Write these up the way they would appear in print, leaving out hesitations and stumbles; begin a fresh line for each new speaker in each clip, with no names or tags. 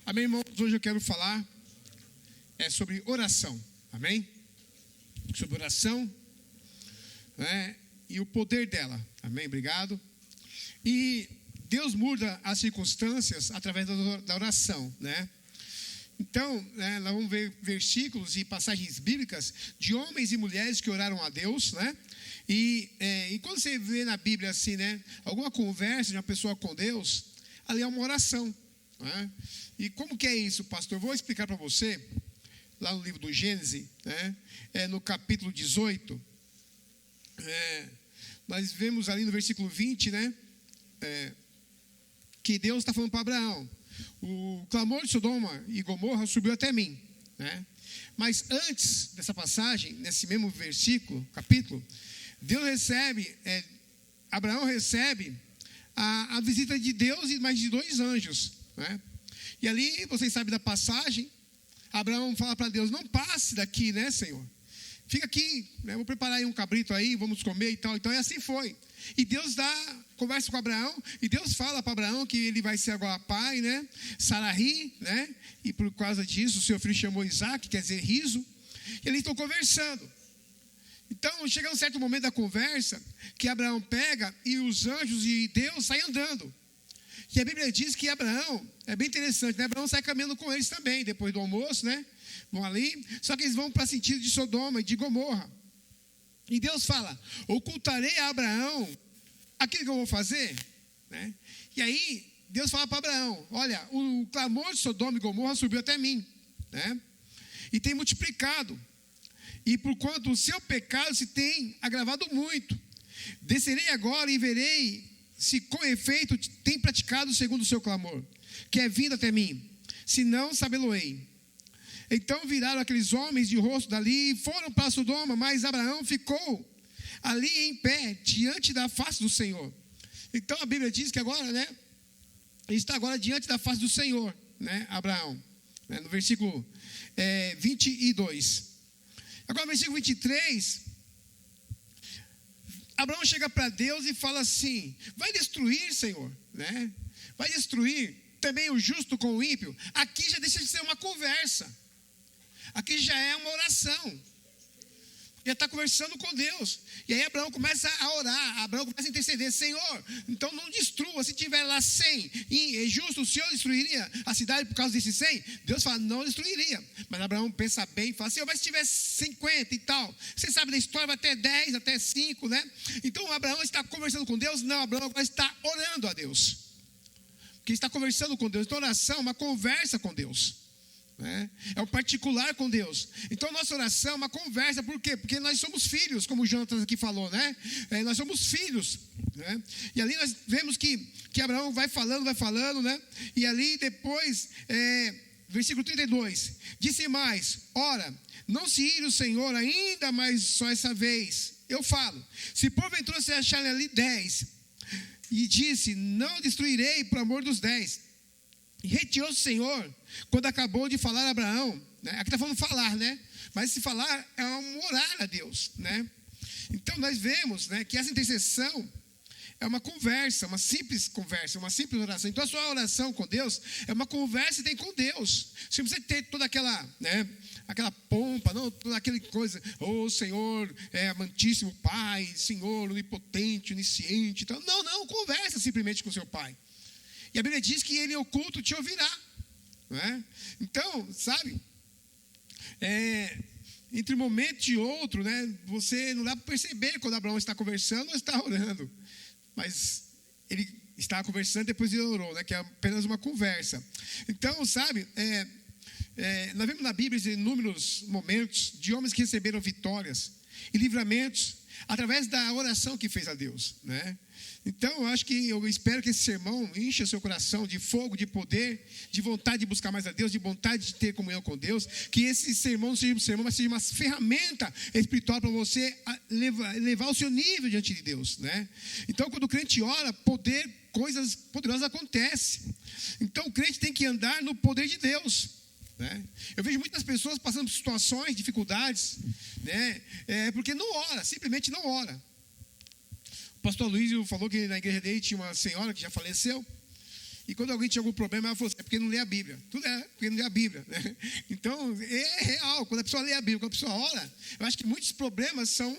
Amém, irmãos? Hoje eu quero falar sobre oração. Amém? Sobre oração, né? E o poder dela. Amém? Obrigado. E Deus muda as circunstâncias através da oração, né? Então, nós vamos ver versículos e passagens bíblicas de homens e mulheres que oraram a Deus, né? E quando você vê na Bíblia assim, né? Alguma conversa de uma pessoa com Deus, ali é uma oração, né? E como que é isso, pastor? Eu vou explicar para você, lá no livro do Gênesis, né? No capítulo 18, nós vemos ali no versículo 20, né? Que Deus está falando para Abraão: o clamor de Sodoma e Gomorra subiu até mim, né? Mas antes dessa passagem, nesse mesmo versículo, capítulo, Abraão recebe a visita de Deus e mais de 2 anjos, né? E ali, vocês sabem da passagem, Abraão fala para Deus: não passe daqui, né, Senhor? Fica aqui, né? Vou preparar aí um cabrito aí, vamos comer e tal. Então, e assim foi. E Deus conversa com Abraão, e Deus fala para Abraão que ele vai ser agora pai, né? Saraí, né? E por causa disso, o seu filho chamou Isaac, quer dizer riso. E eles estão conversando. Então, chega um certo momento da conversa, que Abraão pega e os anjos e Deus saem andando. E a Bíblia diz que Abraão, é bem interessante, né? Abraão sai caminhando com eles também, depois do almoço, né? Vão ali, só que eles vão para sentido de Sodoma e de Gomorra. E Deus fala: ocultarei a Abraão aquilo que eu vou fazer, né? E aí, Deus fala para Abraão: olha, o clamor de Sodoma e Gomorra subiu até mim, né? E tem multiplicado. E porquanto o seu pecado se tem agravado muito, descerei agora e verei se com efeito tem praticado segundo o seu clamor, que é vindo até mim, se não, sabê-lo-ei. Então viraram aqueles homens de rosto dali e foram para Sodoma, mas Abraão ficou ali em pé, diante da face do Senhor. Então a Bíblia diz que agora, né, ele está agora diante da face do Senhor, né, Abraão, né, no versículo 22. Agora no versículo 23, Abraão chega para Deus e fala assim: vai destruir, Senhor, né? Vai destruir também o justo com o ímpio? Aqui já deixa de ser uma conversa. Aqui já é uma oração. Já está conversando com Deus. E aí Abraão começa a orar, Abraão começa a interceder: Senhor, então não destrua. Se tiver lá 100 justo, o Senhor destruiria a cidade por causa desses 100? Deus fala: não destruiria. Mas Abraão pensa bem e fala: Senhor, mas se tiver 50 e tal, você sabe da história, vai até 10, até 5, né? Então Abraão está conversando com Deus? Não, Abraão agora está orando a Deus, porque está conversando com Deus. Então oração é uma conversa com Deus, né? É um particular com Deus. Então nossa oração é uma conversa. Por quê? Porque nós somos filhos, como o Jonatas aqui falou, né? Nós somos filhos, né? E ali nós vemos que Abraão vai falando, né? E ali depois, versículo 32, disse mais: ora, não se ire o Senhor ainda mais só essa vez, eu falo, se porventura se acharem ali 10, e disse: não destruirei por amor dos 10. E retirou-se o Senhor quando acabou de falar a Abraão, né? Aqui está falando falar, né? Mas esse falar é um orar a Deus, né? Então nós vemos, né, que essa intercessão é uma conversa, uma simples conversa, uma simples oração. Então a sua oração com Deus é uma conversa que tem com Deus. Você não precisa ter toda aquela, né, aquela pompa, não, toda aquela coisa: oh Senhor, amantíssimo Pai, Senhor onipotente, onisciente. Então, não, conversa simplesmente com seu Pai. E a Bíblia diz que ele oculto te ouvirá, né? Então, sabe, entre um momento e outro, né, você não dá para perceber quando Abraão está conversando ou está orando, mas ele estava conversando, depois ele orou, né, que é apenas uma conversa. Então, sabe, nós vemos na Bíblia inúmeros momentos de homens que receberam vitórias e livramentos através da oração que fez a Deus, né? Então, eu espero que esse sermão encha seu coração de fogo, de poder, de vontade de buscar mais a Deus, de vontade de ter comunhão com Deus. Que esse sermão não seja um sermão, mas seja uma ferramenta espiritual para você levar o seu nível diante de Deus, né? Então, quando o crente ora, coisas poderosas acontecem. Então, o crente tem que andar no poder de Deus, né? Eu vejo muitas pessoas passando por situações, dificuldades, né? Porque não ora, simplesmente não ora. O pastor Luiz falou que na igreja dele tinha uma senhora que já faleceu. E quando alguém tinha algum problema, ela falou assim, é porque não lê a Bíblia. Tudo é porque não lê a Bíblia, né? Então, é real. Quando a pessoa lê a Bíblia, quando a pessoa ora, eu acho que muitos problemas são,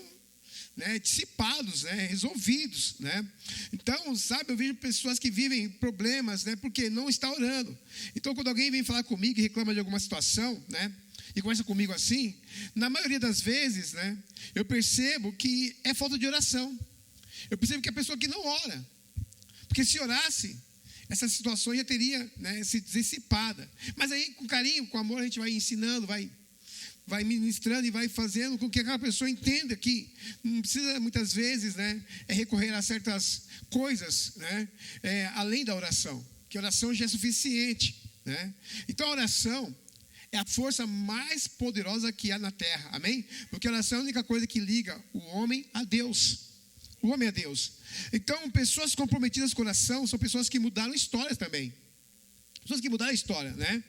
né, dissipados, né, resolvidos, né? Então, sabe, eu vejo pessoas que vivem problemas, né, porque não está orando. Então, quando alguém vem falar comigo e reclama de alguma situação, né, e conversa comigo assim, na maioria das vezes, né, eu percebo que é falta de oração. Eu percebo que é a pessoa que não ora. Porque se orasse, essa situação já teria, né, se dissipada. Mas aí, com carinho, com amor, a gente vai ensinando, vai ministrando e vai fazendo com que aquela pessoa entenda que não precisa, muitas vezes, né, recorrer a certas coisas, né, além da oração. Que a oração já é suficiente, né? Então, a oração é a força mais poderosa que há na terra, amém? Porque a oração é a única coisa que liga o homem a Deus. O homem a Deus. Então, pessoas comprometidas com a oração são pessoas que mudaram histórias também. Pessoas que mudaram a história, né?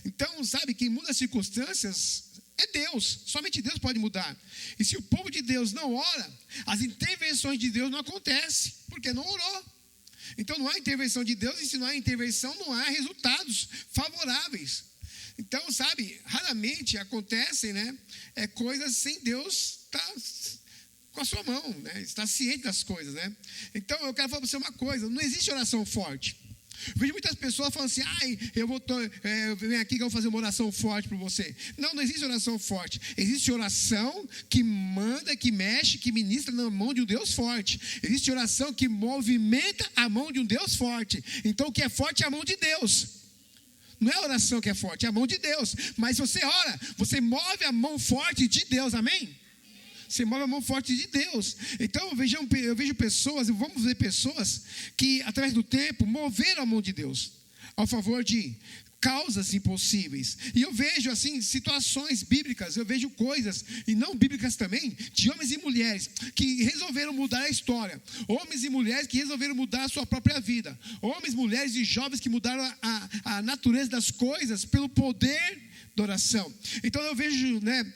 Então, sabe, quem muda as circunstâncias é Deus. Somente Deus pode mudar. E se o povo de Deus não ora, as intervenções de Deus não acontecem, porque não orou. Então, não há intervenção de Deus, e se não há intervenção, não há resultados favoráveis. Então, sabe, raramente acontecem, né, coisas sem Deus estar com a sua mão, né, estar ciente das coisas, né? Então, eu quero falar para você uma coisa, não existe oração forte. Eu vejo muitas pessoas falando assim, vem aqui que eu vou fazer uma oração forte para você. Não existe oração forte. Existe oração que manda, que mexe, que ministra na mão de um Deus forte. Existe oração que movimenta a mão de um Deus forte. Então, o que é forte é a mão de Deus. Não é a oração que é forte, é a mão de Deus. Mas se você ora, você move a mão forte de Deus, amém? Você move a mão forte de Deus. Então eu vejo pessoas, vamos ver pessoas que através do tempo moveram a mão de Deus ao favor de causas impossíveis. E eu vejo assim situações bíblicas, eu vejo coisas, e não bíblicas também, de homens e mulheres que resolveram mudar a história. Homens e mulheres que resolveram mudar a sua própria vida. Homens, mulheres e jovens que mudaram a natureza das coisas pelo poder da oração. Então eu vejo, né,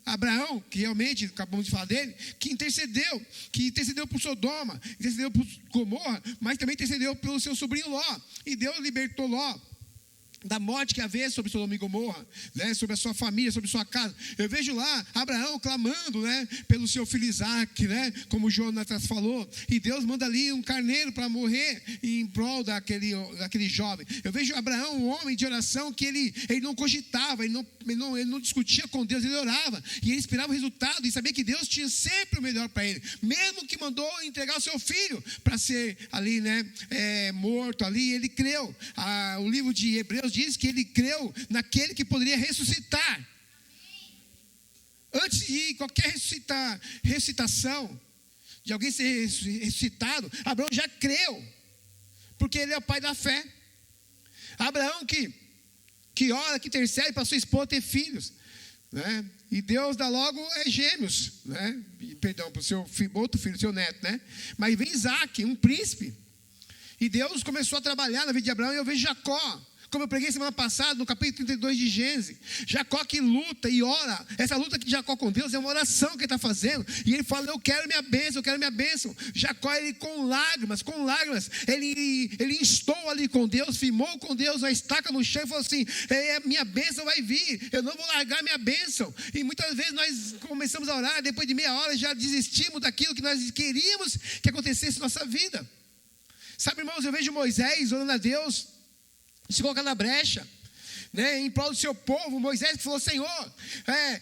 Abraão, que realmente, acabamos de falar dele, que intercedeu por Sodoma, intercedeu por Gomorra, mas também intercedeu pelo seu sobrinho Ló. E Deus libertou Ló da morte que havia sobre Sodoma e Gomorra, né, sobre a sua família, sobre a sua casa. Eu vejo lá Abraão clamando, né, pelo seu filho Isaac, né, como Jonatas falou, e Deus manda ali um carneiro para morrer em prol daquele jovem. Eu vejo Abraão, um homem de oração, que ele não cogitava, ele não discutia com Deus, ele orava, e ele esperava o resultado, e sabia que Deus tinha sempre o melhor para ele, mesmo que mandou entregar o seu filho para ser ali, né, morto ali, ele creu. O livro de Hebreus diz que ele creu naquele que poderia ressuscitar. Antes de qualquer ressuscitação, de alguém ser ressuscitado, Abraão já creu, porque ele é o pai da fé. Abraão que ora, que intercede para sua esposa ter filhos, né? E Deus dá logo gêmeos, né? Perdão, para o seu outro filho, seu neto, né? Mas vem Isaac, um príncipe. E Deus começou a trabalhar na vida de Abraão, e eu vejo Jacó. Como eu preguei semana passada, no capítulo 32 de Gênesis, Jacó que luta e ora. Essa luta de Jacó com Deus é uma oração que ele está fazendo. E ele fala, eu quero minha bênção. Jacó, ele com lágrimas, ele instou ali com Deus, firmou com Deus a estaca no chão e falou assim, minha bênção vai vir, eu não vou largar minha bênção. E muitas vezes nós começamos a orar, depois de meia hora já desistimos daquilo que nós queríamos que acontecesse na nossa vida. Sabe, irmãos, eu vejo Moisés orando a Deus, se colocar na brecha, né, em prol do seu povo. Moisés falou, Senhor,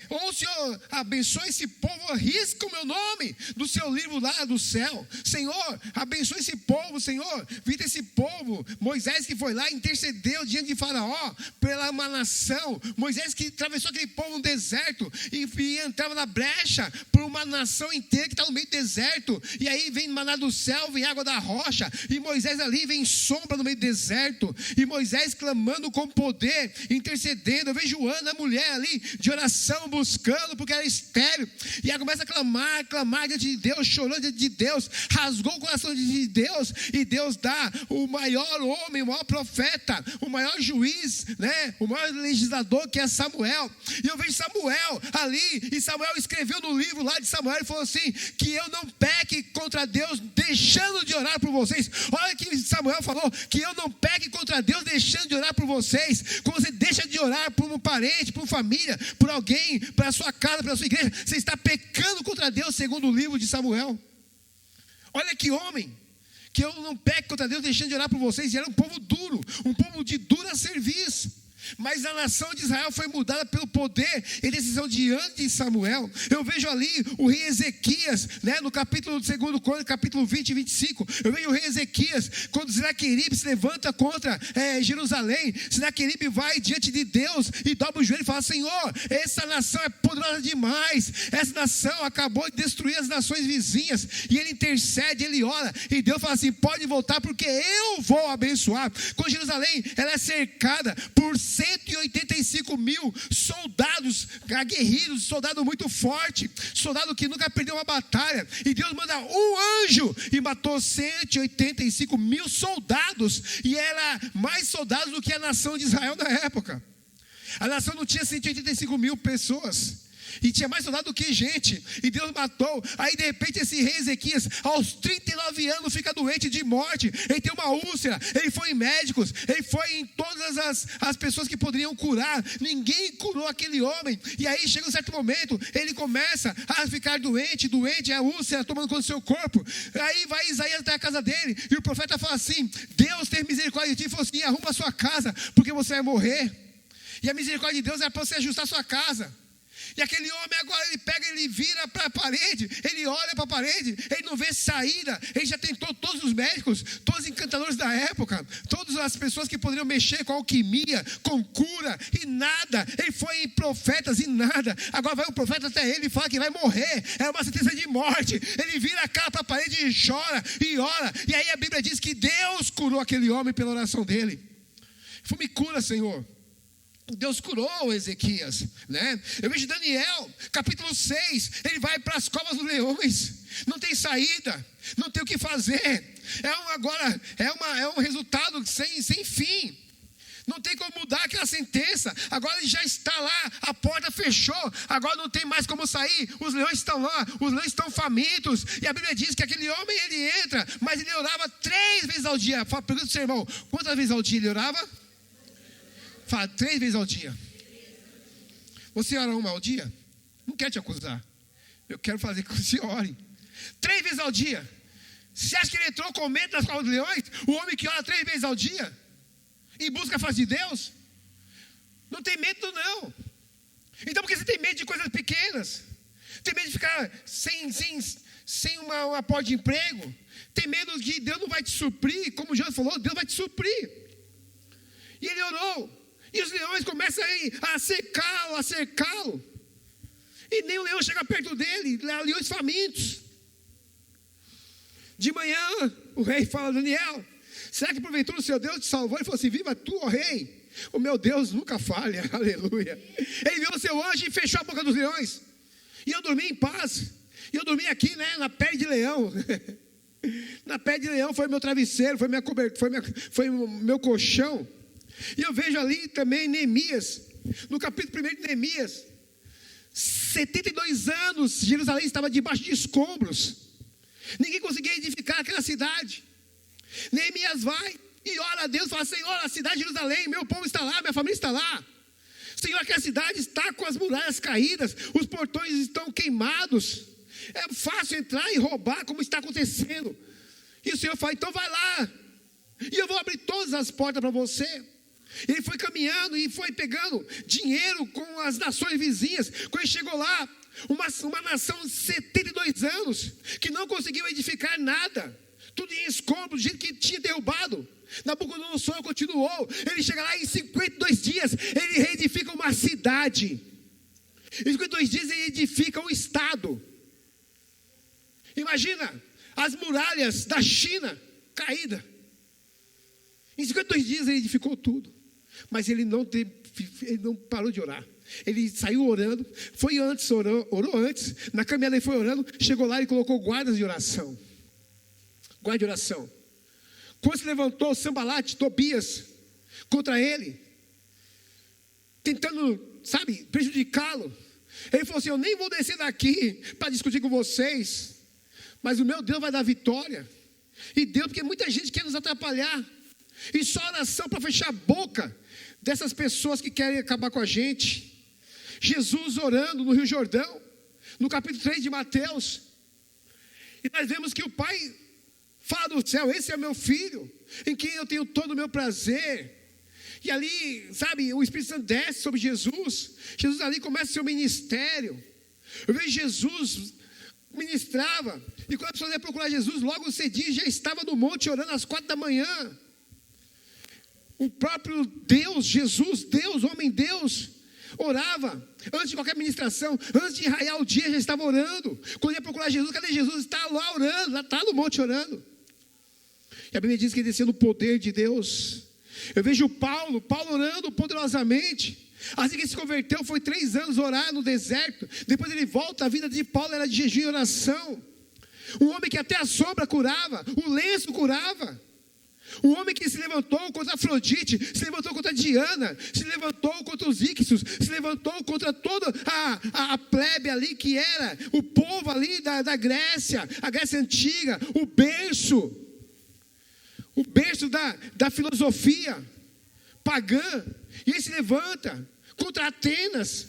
ou o Senhor abençoe esse povo, risca o meu nome do seu livro lá do céu. Senhor, abençoe esse povo, Senhor, vida esse povo. Moisés que foi lá e intercedeu diante de Faraó pela uma nação. Moisés que atravessou aquele povo no deserto e entrava na brecha por uma nação inteira que está no meio do deserto. E aí vem maná do céu, vem água da rocha, e Moisés ali vem sombra no meio do deserto, e Moisés clamando com poder. intercedendo. Eu vejo Ana, a mulher ali, de oração, buscando, porque era estéril. E ela começa a clamar diante de Deus, chorando diante de Deus, rasgou o coração de Deus, e Deus dá o maior homem, o maior profeta, o maior juiz, né? O maior legislador, que é Samuel. E eu vejo Samuel ali, e Samuel escreveu no livro lá de Samuel, e falou assim, que eu não peque contra Deus, deixando de orar por vocês. Olha que Samuel falou, que eu não peque contra Deus, deixando de orar por vocês. Quando você deixa de orar por um parente, por uma família, por alguém, para a sua casa, para a sua igreja, você está pecando contra Deus, segundo o livro de Samuel. Olha que homem, que eu não peque contra Deus, deixando de orar por vocês. E era um povo duro, um povo de dura serviço. Mas a nação de Israel foi mudada pelo poder e decisão diante de Samuel. Eu vejo ali o rei Ezequias, né, no capítulo 2 Crônicas, capítulo 20 e 25. Eu vejo o rei Ezequias, quando Senaqueribe se levanta contra Jerusalém. Senaqueribe vai diante de Deus e dobra o joelho e fala: Senhor, essa nação é poderosa demais, essa nação acabou de destruir as nações vizinhas. E ele intercede, ele ora, e Deus fala assim: pode voltar, porque eu vou abençoar. Quando Jerusalém ela é cercada por 185 mil soldados aguerridos, soldado muito forte, soldado que nunca perdeu uma batalha, e Deus manda um anjo e matou 185 mil soldados, e era mais soldados do que a nação de Israel na época. A nação não tinha 185 mil pessoas, e tinha mais soldado do que gente, e Deus matou. Aí de repente esse rei Ezequias, aos 39 anos, fica doente de morte. Ele tem uma úlcera, ele foi em médicos, ele foi em todas as pessoas que poderiam curar, ninguém curou aquele homem. E aí chega um certo momento, ele começa a ficar doente, a úlcera tomando conta do seu corpo. Aí vai Isaías até a casa dele, e o profeta fala assim: Deus tem misericórdia de ti. Ele falou assim: arruma a sua casa, porque você vai morrer. E a misericórdia de Deus é para você ajustar a sua casa. E aquele homem agora, ele pega, ele vira para a parede, ele olha para a parede, ele não vê saída. Ele já tentou todos os médicos, todos os encantadores da época, todas as pessoas que poderiam mexer com alquimia, com cura, e nada. Ele foi em profetas e nada. Agora vai um profeta até ele e fala que vai morrer, é uma sentença de morte. Ele vira a cara para a parede e chora e ora. E aí a Bíblia diz que Deus curou aquele homem pela oração dele. Ele falou: me cura, Senhor. Deus curou Ezequias, né? Eu vejo Daniel, capítulo 6, ele vai para as covas dos leões, não tem saída, não tem o que fazer, é um resultado sem fim, não tem como mudar aquela sentença. Agora ele já está lá, a porta fechou, agora não tem mais como sair, os leões estão lá, os leões estão famintos, e a Bíblia diz que aquele homem, ele entra, mas ele orava 3 vezes ao dia. Pergunta para o seu irmão: quantas vezes ao dia ele orava? Fala: 3 vezes ao dia. Você ora uma ao dia? Não quero te acusar, eu quero fazer que você ore 3 vezes ao dia. Você acha que ele entrou com medo das covas dos leões? O homem que ora 3 vezes ao dia, em busca da face de Deus, não tem medo não. Então por que você tem medo de coisas pequenas? Tem medo de ficar sem uma porta de emprego? Tem medo que Deus não vai te suprir? Como o João falou, Deus vai te suprir. E ele orou, e os leões começam a cercá-lo, e nem o leão chega perto dele, leões famintos. De manhã o rei fala: Daniel, será que porventura o seu Deus te salvou? Ele falou assim: viva tu, ó rei, o meu Deus nunca falha, aleluia. Ele viu o seu anjo e fechou a boca dos leões, e eu dormi em paz. E eu dormi aqui, né, na pele de leão. Na pele de leão foi meu travesseiro, foi minha cobertura, foi meu colchão. E eu vejo ali também Neemias, no capítulo 1 de Neemias, 72 anos, Jerusalém estava debaixo de escombros, ninguém conseguia edificar aquela cidade. Neemias vai e ora a Deus, fala: Senhor, a cidade de Jerusalém, meu povo está lá, minha família está lá. Senhor, aquela cidade está com as muralhas caídas, os portões estão queimados, é fácil entrar e roubar, como está acontecendo. E o Senhor fala: então vai lá, e eu vou abrir todas as portas para você. Ele foi caminhando e foi pegando dinheiro com as nações vizinhas. Quando ele chegou lá, uma nação de 72 anos, que não conseguiu edificar nada, tudo em escombros, do jeito que tinha derrubado. Nabucodonosor continuou, ele chega lá em 52 dias, ele reedifica uma cidade. Em 52 dias ele edifica um estado. Imagina, as muralhas da China caídas. Em 52 dias ele edificou tudo. Mas ele não parou de orar. Ele saiu orando, foi antes, orou antes, na caminhada ele foi orando, chegou lá e colocou guardas de oração. Guarda de oração. Quando se levantou Sambalate, Tobias, contra ele, tentando, prejudicá-lo, ele falou assim: eu nem vou descer daqui para discutir com vocês, mas o meu Deus vai dar vitória. E Deus, porque muita gente quer nos atrapalhar, e só oração para fechar a boca dessas pessoas que querem acabar com a gente. Jesus orando no Rio Jordão, no capítulo 3 de Mateus, e nós vemos que o Pai fala do céu: esse é meu filho, em quem eu tenho todo o meu prazer. E ali, o Espírito Santo desce sobre Jesus. Jesus ali começa o seu ministério. Eu vejo Jesus ministrava, e quando a pessoa ia procurar Jesus, logo cedinho já estava no monte orando às 4 da manhã. O próprio Deus, Jesus, Deus, homem Deus, orava antes de qualquer ministração, antes de raiar o dia já estava orando. Quando ia procurar Jesus, cadê Jesus? Está lá orando, lá está no monte orando. E a Bíblia diz que ele descia no poder de Deus. Eu vejo Paulo orando poderosamente. Assim que ele se converteu, foi 3 anos orar no deserto. Depois ele volta, a vida de Paulo era de jejum e oração. Um homem que até a sombra curava, o lenço curava. Um homem que se levantou contra Afrodite, se levantou contra Diana, se levantou contra os Íxos, se levantou contra toda a plebe ali, que era o povo ali da Grécia, a Grécia antiga, o berço da filosofia pagã. E ele se levanta contra Atenas,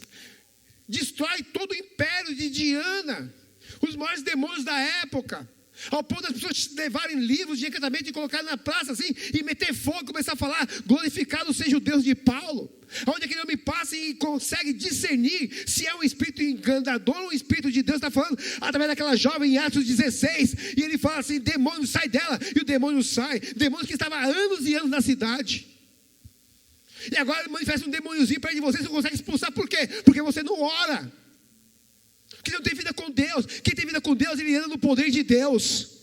destrói todo o império de Diana, os maiores demônios da época, ao ponto das pessoas levarem livros de encantamento e colocar na praça assim, e meter fogo, começar a falar: glorificado seja o Deus de Paulo. Onde aquele homem passa e consegue discernir se é um espírito enganador ou um espírito de Deus. Está falando através daquela jovem em Atos 16, e ele fala assim: demônio, sai dela, e o demônio sai. Demônio que estava há anos e anos na cidade, e agora manifesta um demôniozinho perto de você, você não consegue expulsar. Por quê? Porque você não ora, porque não tem vida com Deus. Quem tem vida com Deus, ele anda no poder de Deus.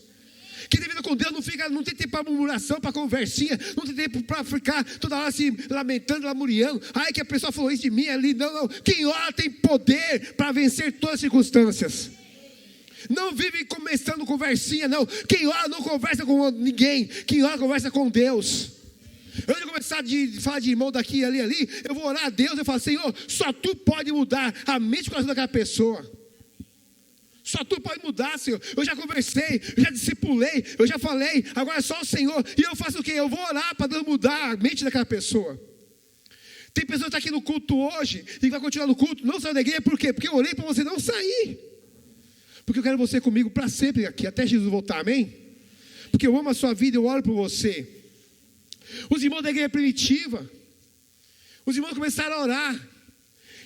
Quem tem vida com Deus não tem tempo para murmuração, para conversinha, não tem tempo para ficar toda hora se lamentando, lamuriando. Ai, que a pessoa falou isso de mim ali. Não. Quem ora tem poder para vencer todas as circunstâncias. Não vive começando conversinha, não. Quem ora não conversa com ninguém. Quem ora conversa com Deus. Antes de começar a falar de irmão daqui, ali, eu vou orar a Deus. Eu falo: Senhor, só Tu pode mudar a mente e o coração daquela pessoa. Só Tu pode mudar, Senhor. Eu já conversei, eu já discipulei, eu já falei, agora é só o Senhor. E eu faço o quê? Eu vou orar para Deus mudar a mente daquela pessoa. Tem pessoa que está aqui no culto hoje e vai continuar no culto, não saiu da igreja. Por quê? Porque eu orei para você não sair. Porque eu quero você comigo para sempre aqui, até Jesus voltar, amém? Porque eu amo a sua vida, eu oro por você. Os irmãos da igreja primitiva, os irmãos começaram a orar,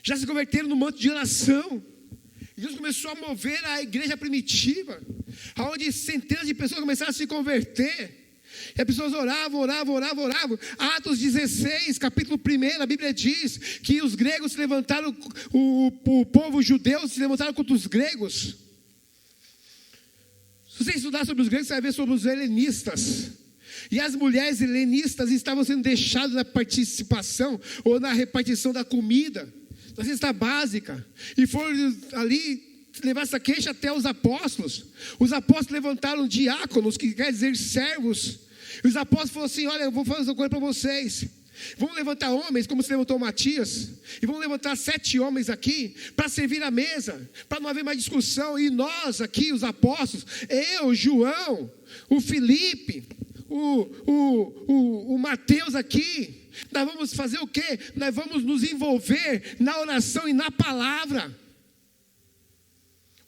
já se converteram no manto de oração. E Deus começou a mover a igreja primitiva, onde centenas de pessoas começaram a se converter. E as pessoas oravam. Atos 16, capítulo 1, a Bíblia diz que os gregos se levantaram, o povo judeu se levantaram contra os gregos. Se você estudar sobre os gregos, você vai ver sobre os helenistas. E as mulheres helenistas estavam sendo deixadas na participação ou na repartição da comida, da cesta básica. E foram ali levar essa queixa até os apóstolos. Os apóstolos levantaram diáconos, que quer dizer servos. E os apóstolos falaram assim: olha, eu vou fazer uma coisa para vocês. Vamos levantar homens, como se levantou Matias, e vamos levantar 7 homens aqui, para servir a mesa, para não haver mais discussão. E nós aqui, os apóstolos, eu, João, o Felipe, o Mateus aqui, nós vamos fazer o quê? Nós vamos nos envolver na oração e na palavra.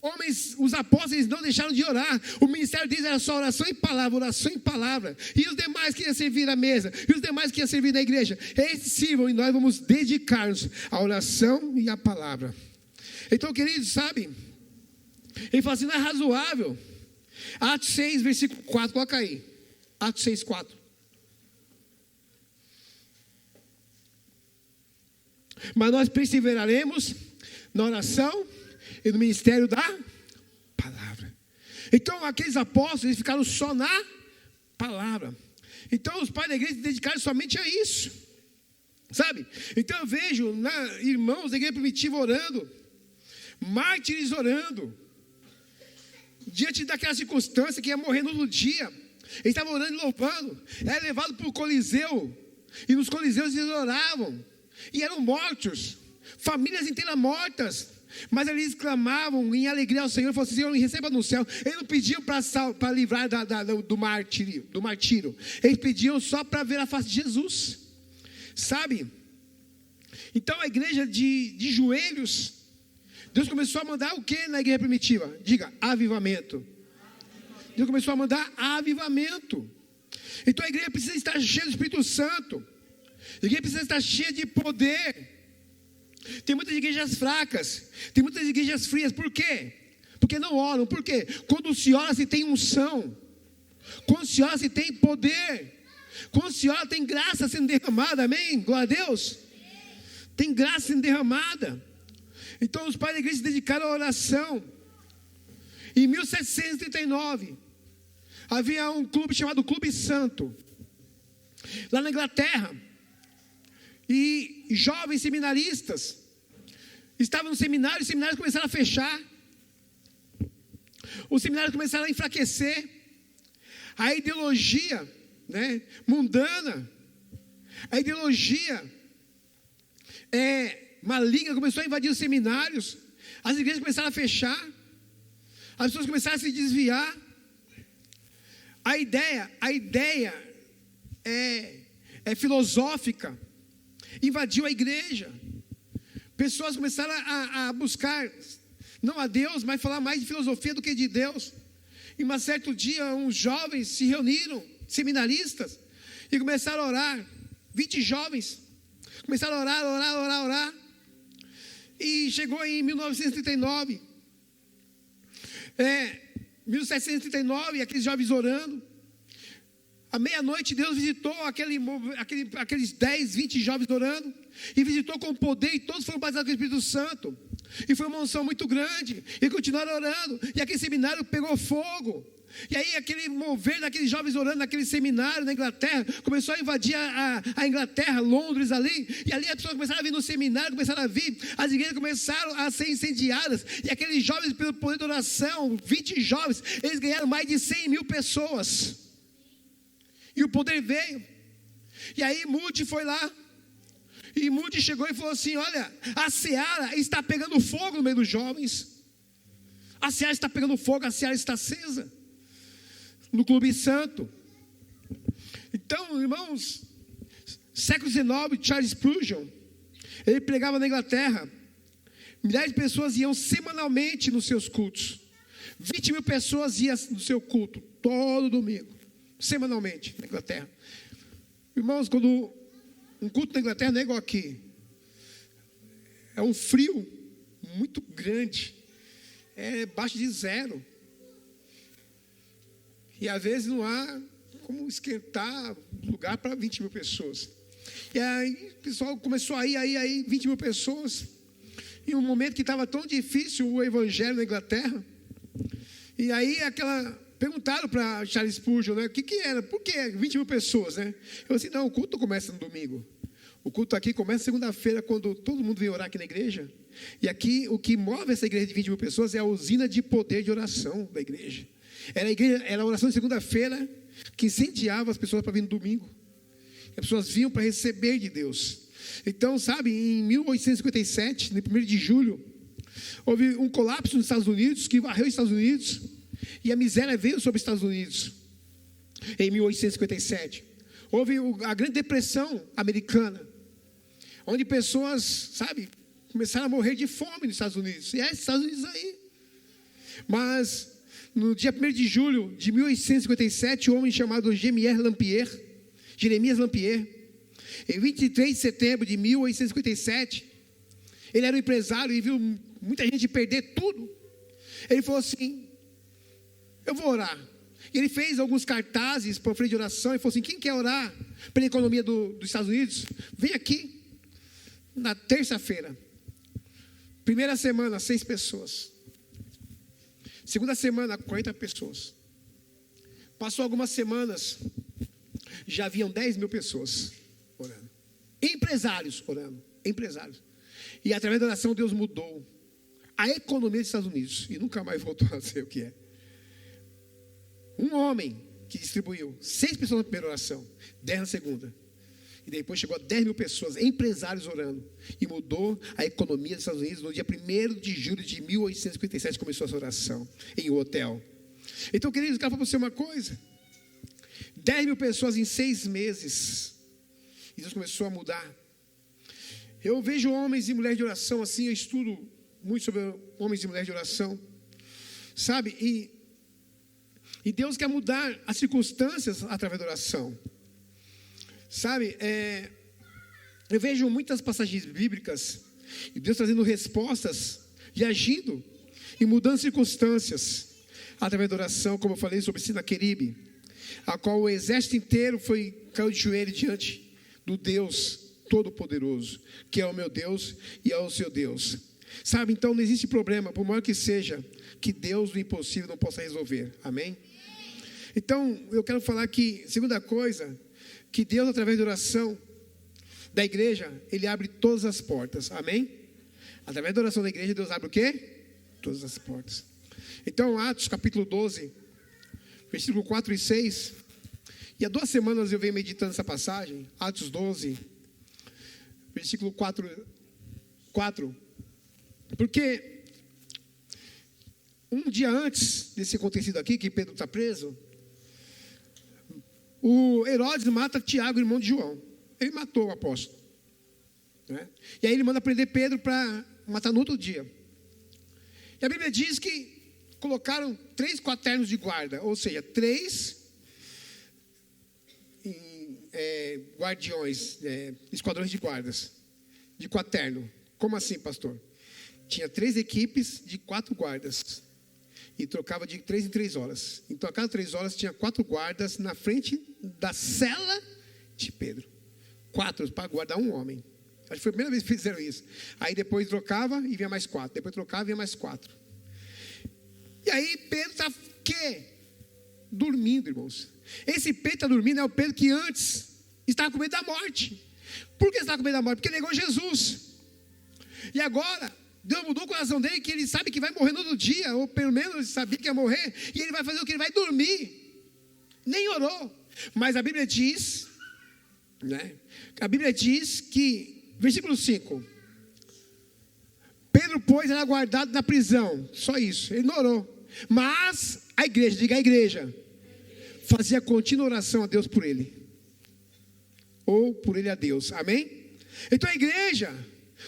Homens, os apóstolos não deixaram de orar. O ministério deles era só oração e palavra, oração e palavra. E os demais que iam servir à mesa, e os demais que iam servir na igreja, eles sirvam, e nós vamos dedicar-nos à oração e à palavra. Então, queridos, sabe, ele fala assim: não é razoável. Atos 6, versículo 4, coloca aí. Atos 6, 4. Mas nós perseveraremos na oração e no ministério da palavra. Então aqueles apóstolos, eles ficaram só na palavra. Então os pais da igreja se dedicaram somente a isso. Sabe? Então eu vejo irmãos da igreja primitiva orando, mártires orando, diante daquela circunstância que ia morrer no outro dia. Eles estavam orando e louvando. Era levado para o Coliseu, e nos Coliseus eles oravam, e eram mortos, famílias inteiras mortas, mas eles clamavam em alegria ao Senhor, falavam assim: Senhor, me receba no céu. Eles não pediam para livrar do martírio, eles pediam só para ver a face de Jesus, sabe? Então a igreja de joelhos, Deus começou a mandar o que na igreja primitiva? Diga, avivamento. Deus começou a mandar avivamento. Então a igreja precisa estar cheia do Espírito Santo, a igreja precisa estar cheia de poder. Tem muitas igrejas fracas, tem muitas igrejas frias. Por quê? Porque não oram. Por quê? Quando se ora, se tem unção, quando se ora, se tem poder, quando se ora, tem graça sendo derramada. Amém? Glória a Deus. Tem graça sendo derramada. Então os pais da igreja se dedicaram à oração. Em 1739 havia um clube chamado Clube Santo, lá na Inglaterra. E jovens seminaristas estavam no seminário, os seminários começaram a fechar, os seminários começaram a enfraquecer, a ideologia, mundana, a ideologia maligna começou a invadir os seminários, as igrejas começaram a fechar, as pessoas começaram a se desviar. A ideia é filosófica, invadiu a igreja. Pessoas começaram a buscar, não a Deus, mas falar mais de filosofia do que de Deus. E um certo dia, uns jovens se reuniram, seminaristas, e começaram a orar. 20 jovens começaram a orar. E chegou em 1939, 1739, aqueles jovens orando. À meia-noite Deus visitou aqueles 10, 20 jovens orando, e visitou com poder, e todos foram batizados com o Espírito Santo, e foi uma unção muito grande, e continuaram orando, e aquele seminário pegou fogo. E aí aquele mover daqueles jovens orando naquele seminário na Inglaterra, começou a invadir a Inglaterra, Londres ali, e ali as pessoas começaram a vir no seminário, começaram a vir, as igrejas começaram a ser incendiadas, e aqueles jovens, pelo poder da oração, 20 jovens, eles ganharam mais de 100 mil pessoas, e o poder veio. E aí Moody foi lá, e Moody chegou e falou assim: olha, a seara está pegando fogo no meio dos jovens, a seara está pegando fogo, a seara está acesa no Clube Santo. Então, irmãos, século XIX, Charles Spurgeon, ele pregava na Inglaterra, milhares de pessoas iam semanalmente nos seus cultos, 20 mil pessoas iam no seu culto, todo domingo, semanalmente, na Inglaterra. Irmãos, quando um culto na Inglaterra não é igual aqui, é um frio muito grande, é abaixo de zero, e às vezes não há como esquentar lugar para 20 mil pessoas. E aí o pessoal começou a ir 20 mil pessoas, em um momento que estava tão difícil o evangelho na Inglaterra. E aí perguntaram para Charles Spurgeon, o que era, por que 20 mil pessoas, Eu falei assim: não, o culto começa no domingo, o culto aqui começa segunda-feira, quando todo mundo vem orar aqui na igreja. E aqui o que move essa igreja de 20 mil pessoas é a usina de poder de oração da igreja. Era a oração de segunda-feira que incendiava as pessoas para vir no domingo. As pessoas vinham para receber de Deus. Então, sabe, em 1857, no 1º de julho, houve um colapso nos Estados Unidos, que varreu os Estados Unidos, e a miséria veio sobre os Estados Unidos. Em 1857, houve a Grande Depressão Americana, onde pessoas, sabe, começaram a morrer de fome nos Estados Unidos. E esses Estados Unidos aí. Mas no dia 1º de julho de 1857, um homem chamado Jeremias Lampier, em 23 de setembro de 1857, ele era um empresário e viu muita gente perder tudo. Ele falou assim: eu vou orar. E ele fez alguns cartazes para frente de oração e falou assim: quem quer orar pela economia dos Estados Unidos, vem aqui na terça-feira. Primeira semana, 6 pessoas. Segunda semana, 40 pessoas. Passou algumas semanas, já haviam 10 mil pessoas orando. Empresários orando. Empresários. E através da oração Deus mudou a economia dos Estados Unidos. E nunca mais voltou a ser o que é. Um homem que distribuiu 6 pessoas na primeira oração, 10 na segunda. E depois chegou a 10 mil pessoas, empresários orando. E mudou a economia dos Estados Unidos. No dia 1º de julho de 1857 começou essa oração em um hotel. Então, queridos, eu quero falar para você uma coisa. 10 mil pessoas em 6 meses. E Deus começou a mudar. Eu vejo homens e mulheres de oração assim. Eu estudo muito sobre homens e mulheres de oração. Sabe? E Deus quer mudar as circunstâncias através da oração. Sabe? Eu vejo muitas passagens bíblicas. E Deus trazendo respostas. E agindo. E mudando circunstâncias. Através da oração, como eu falei sobre Sinaqueribe, a qual o exército inteiro caiu de joelho diante do Deus Todo-Poderoso, que é o meu Deus e é o seu Deus. Sabe, então não existe problema, por maior que seja, que Deus do impossível não possa resolver. Amém? Então, eu quero falar que, segunda coisa, que Deus, através da oração da igreja, Ele abre todas as portas. Amém? Através da oração da igreja, Deus abre o quê? Todas as portas. Então, Atos capítulo 12, versículo 4 e 6. E há 2 semanas eu venho meditando essa passagem. Atos 12, versículo 4. Porque um dia antes desse acontecido aqui, que Pedro está preso, o Herodes mata Tiago, irmão de João. Ele matou o apóstolo. Né? E aí ele manda prender Pedro para matar no outro dia. E a Bíblia diz que colocaram 3 quaternos de guarda, ou seja, 3 guardiões, esquadrões de guardas, de quaterno. Como assim, pastor? Tinha 3 equipes de 4 guardas, e trocava de 3 em 3 horas. Então, a cada 3 horas, tinha 4 guardas na frente da cela de Pedro. 4 para guardar um homem. Acho que foi a primeira vez que fizeram isso. Aí depois trocava e vinha mais 4. Depois trocava e vinha mais 4. E aí Pedro está dormindo, irmãos. Esse Pedro está dormindo é o Pedro que antes estava com medo da morte. Por que estava com medo da morte? Porque negou Jesus. E agora, Deus mudou o coração dele, que ele sabe que vai morrer no outro dia, ou pelo menos ele sabia que ia morrer, e ele vai fazer o que? Ele vai dormir. Nem orou. Mas a Bíblia diz, né? A Bíblia diz que, versículo 5, Pedro, pois, era guardado na prisão. Só isso, ele não orou. Mas a igreja, diga a igreja, fazia contínua oração a Deus por ele. Ou por ele a Deus, amém? Então a igreja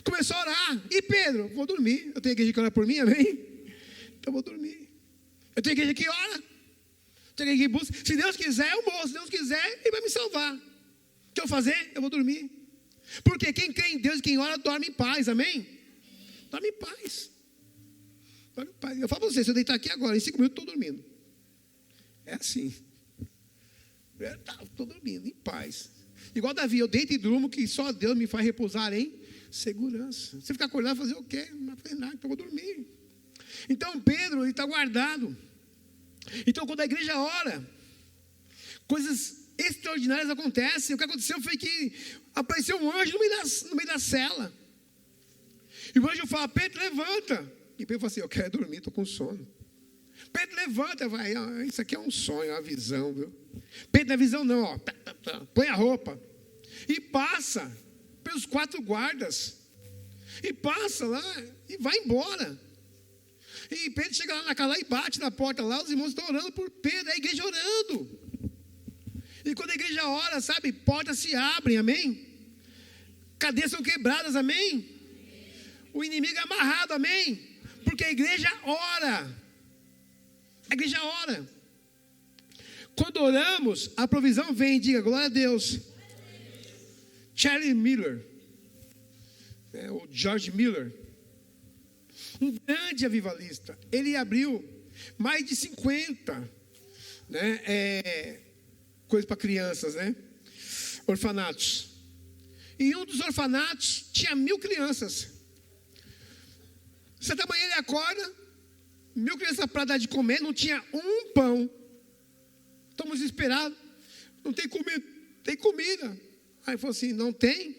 começou a orar. E Pedro, vou dormir. Eu tenho igreja que ora por mim, amém? Então vou dormir. Eu tenho igreja que ora. Eu tenho igreja que busca. Se Deus quiser, eu morro. Se Deus quiser, Ele vai me salvar. O que eu vou fazer? Eu vou dormir. Porque quem crê em Deus e quem ora, dorme em paz, amém? Dorme em paz. Dorme em paz. Eu falo para você, se eu deitar aqui agora, em 5 minutos, estou dormindo. É assim. Estou dormindo, em paz. Igual Davi, eu deito e durmo, que só Deus me faz repousar em segurança. Você ficar acordado, fazer o quê? Não vai fazer nada, então eu vou dormir. Então Pedro, ele está guardado. Então quando a igreja ora, coisas extraordinárias acontecem. O que aconteceu foi que apareceu um anjo no meio da cela. E o anjo fala, Pedro, levanta. E Pedro fala assim, eu quero dormir, estou com sono. Pedro, levanta, vai. Isso aqui é um sonho, é uma visão, viu? Pedro, não é visão não, ó. Põe a roupa. E passa pelos 4 guardas. E passa lá e vai embora. E Pedro chega lá na casa e bate na porta lá. Os irmãos estão orando por Pedro, a igreja orando. E quando a igreja ora, sabe, portas se abrem, amém? Cadeias são quebradas, amém? O inimigo é amarrado, amém? Porque a igreja ora. A igreja ora. Quando oramos, a provisão vem, diga glória a Deus. Charlie Miller, o George Miller, um grande avivalista, ele abriu mais de 50 coisas para crianças, orfanatos. E um dos orfanatos tinha 1000 crianças. Certa manhã ele acorda, 1000 crianças para dar de comer, não tinha um pão. Estamos desesperados, não tem comida, tem comida. Aí ele falou assim, não tem?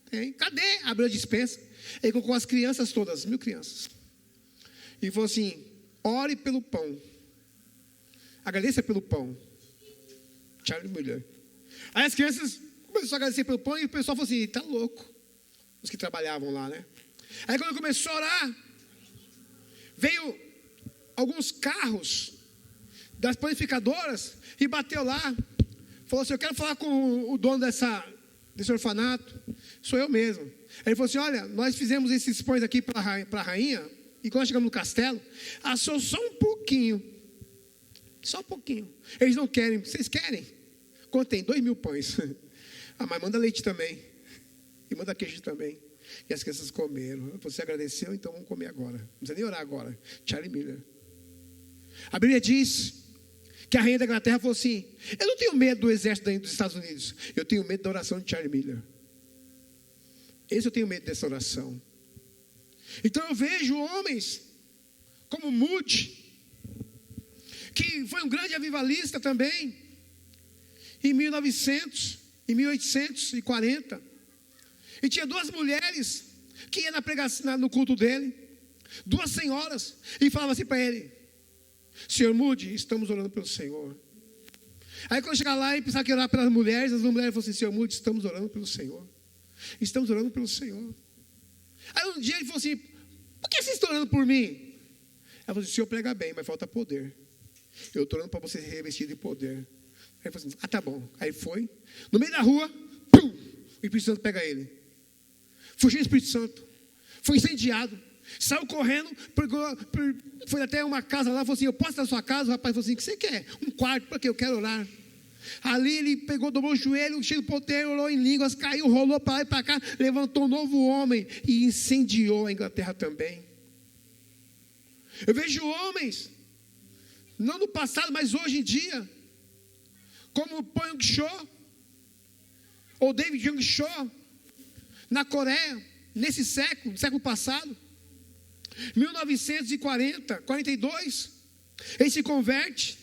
Tem. Cadê? Abriu a despensa. Ele colocou as crianças todas, 1000 crianças. E falou assim: ore pelo pão. Agradeça pelo pão. Charlie Miller. Aí as crianças começaram a agradecer pelo pão e o pessoal falou assim: está louco. Os que trabalhavam lá, né? Aí quando começou a orar, veio alguns carros das panificadoras e bateu lá. Falou assim: eu quero falar com o dono desse orfanato. Sou eu mesmo. Aí ele falou assim: olha, nós fizemos esses pães aqui para a rainha. E quando chegamos no castelo, assou só um pouquinho. Só um pouquinho. Eles não querem. Vocês querem? Contém 2.000 pães. Ah, mas manda leite também. E manda queijo também. E as crianças comeram. Você agradeceu, então vamos comer agora. Não precisa nem orar agora. Charlie Miller. A Bíblia diz que a rainha da Inglaterra falou assim: eu não tenho medo do exército dos Estados Unidos. Eu tenho medo da oração de Charlie Miller. Esse eu tenho medo dessa oração. Então eu vejo homens como Moody, que foi um grande avivalista também, em 1840. E tinha 2 mulheres que iam na pregação, no culto dele, 2 senhoras, e falavam assim para ele: Senhor Moody, estamos orando pelo Senhor. Aí quando chegava lá e pensava que ia orar pelas mulheres, as mulheres falaram assim: Senhor Moody, estamos orando pelo Senhor. Estamos orando pelo Senhor. Aí um dia ele falou assim: por que vocês estão orando por mim? Ela falou assim: o senhor prega bem, mas falta poder. Eu estou orando para você ser revestido de poder. Aí ele falou assim: ah, tá bom. Aí foi, no meio da rua, pum, o Espírito Santo pega ele. Fugiu do Espírito Santo. Foi incendiado. Saiu correndo, foi até uma casa lá, falou assim: eu posso ir na sua casa? O rapaz falou assim: o que você quer? Um quarto, para quê? Eu quero orar. Ali ele pegou, dobrou o joelho, cheio de poder, orou em línguas, caiu, rolou para lá e para cá, levantou um novo homem e incendiou a Inglaterra também. Eu vejo homens, não no passado, mas hoje em dia, como o Po Yong-cho, ou David Jung-cho, na Coreia, nesse século, século passado, 1940, 42, ele se converte.